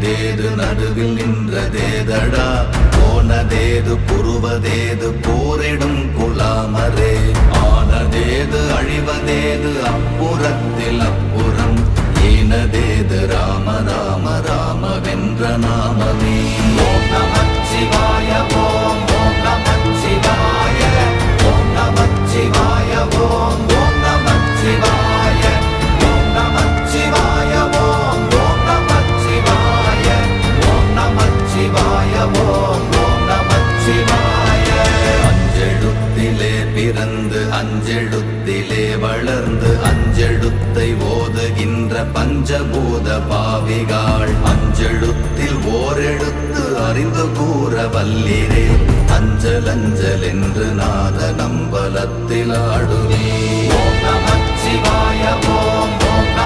தேது நடுவில் நின்றதேதடா போனதேது புருவதேது போரிடும் குலாமரே ஆனதேது அழிவதேது அப்புறத்தில் அப்புறம் ஈனதேது ராம ராம ராம வென்ற நாமமே ஓம் நமச்சிவாய ஓம் ஓம் நமச்சிவாய ஓம் நமச்சிவாய ஓம் ஓம் நமச்சிவாய ஓம் நமச்சிவாய ஓம் ஓம் நமச்சிவாய ஓம் நமச்சிவாய ஓம் ஓம் நமச்சிவாய அஞ்செழுத்திலே பிறந்து அஞ்செழுத்திலே வளர்ந்து அஞ்செழுத்தை ஓதுகின்ற பஞ்சபூத பாவிகாள் அஞ்செழுத்தில் ஓரெழுத்து அறிந்து கூற வல்லிரே அஞ்சல் அஞ்சல் என்று நாத நம்பலத்தில் ஆடுவே ஓம் நமச்சிவாய ஓம்